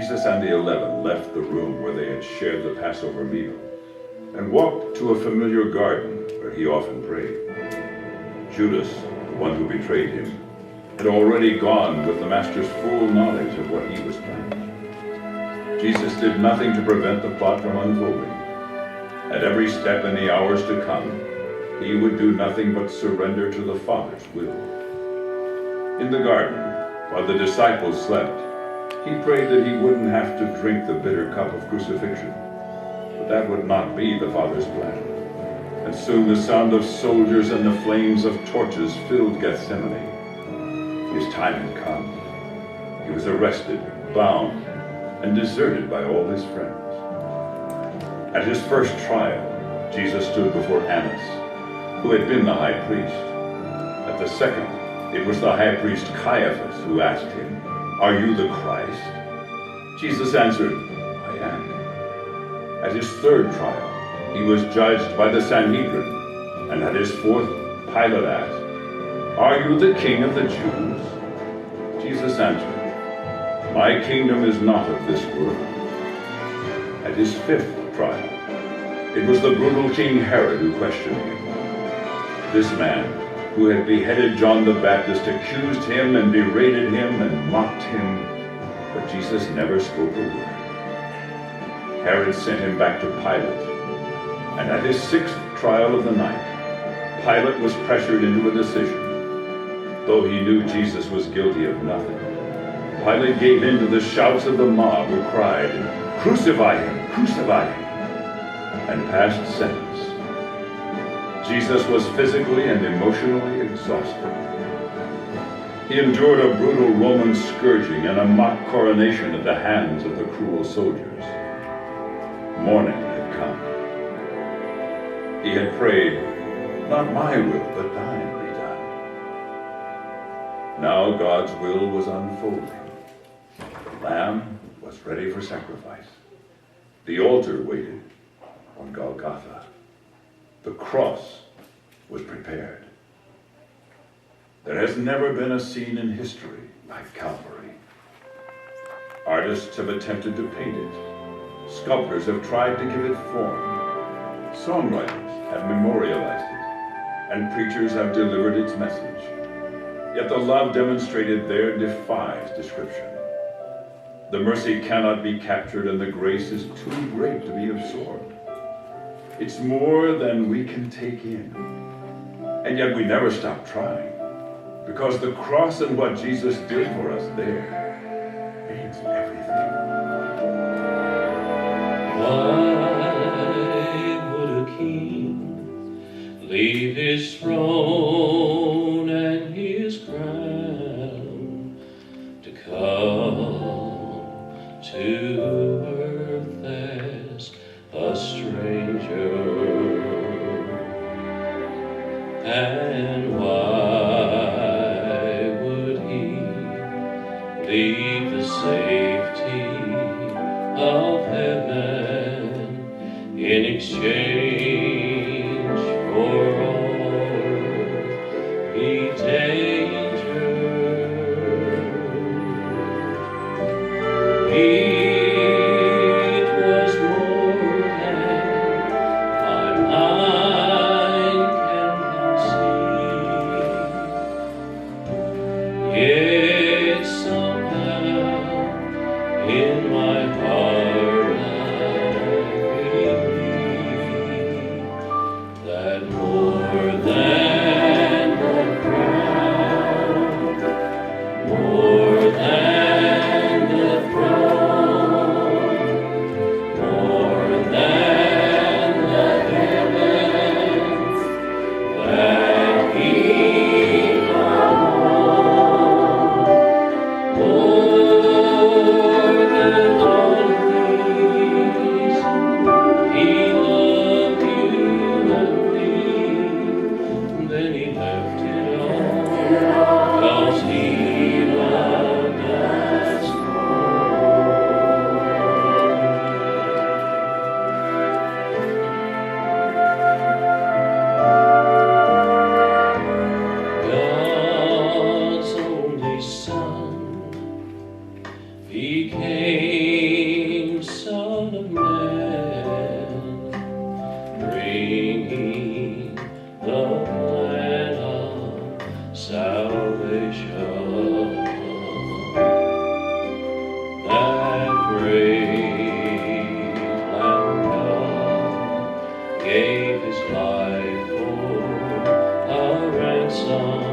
Jesus and the 11 left the room where they had shared the Passover meal and walked to a familiar garden where he often prayed. Judas, the one who betrayed him, had already gone with the Master's full knowledge of what he was planning. Jesus did nothing to prevent the plot from unfolding. At every step in the hours to come, he would do nothing but surrender to the Father's will. In the garden, while the disciples slept, he prayed that he wouldn't have to drink the bitter cup of crucifixion. But that would not be the Father's plan. And soon the sound of soldiers and the flames of torches filled Gethsemane. His time had come. He was arrested, bound, and deserted by all his friends. At his first trial, Jesus stood before Annas, who had been the high priest. At the second, it was the high priest Caiaphas who asked him, "Are you the Christ?" Jesus answered, "I am." At his third trial, he was judged by the Sanhedrin, and at his fourth, Pilate asked, "Are you the king of the Jews?" Jesus answered, "My kingdom is not of this world." At his fifth trial, it was the brutal King Herod who questioned him. This man, who had beheaded John the Baptist, accused him and berated him and mocked him, but Jesus never spoke a word. Herod sent him back to Pilate, and at his sixth trial of the night, Pilate was pressured into a decision. Though he knew Jesus was guilty of nothing, Pilate gave in to the shouts of the mob who cried, "Crucify him! Crucify him!" and passed sentence. Jesus was physically and emotionally exhausted. He endured a brutal Roman scourging and a mock coronation at the hands of the cruel soldiers. Morning had come. He had prayed, "Not my will, but thine be done." Now God's will was unfolding. The lamb was ready for sacrifice. The altar waited on Golgotha. The cross was prepared. There has never been a scene in history like Calvary. Artists have attempted to paint it. Sculptors have tried to give it form. Songwriters have memorialized it, and preachers have delivered its message. Yet the love demonstrated there defies description. The mercy cannot be captured, and the grace is too great to be absorbed. It's more than we can take in. And yet we never stop trying, because the cross and what Jesus did for us there means everything. Why would a king leave his throne and his crown to come to earth as a stranger? And why would he leave the safety of heaven in exchange for earthly danger? It was more than my mind can conceive. Yet somehow in my heart I believe that more than the crown, more than the throne, more than the heavens, that he alone, more than all these, he loved you and me. Then he left it all, 'cause he loved us God's only Son, he came song.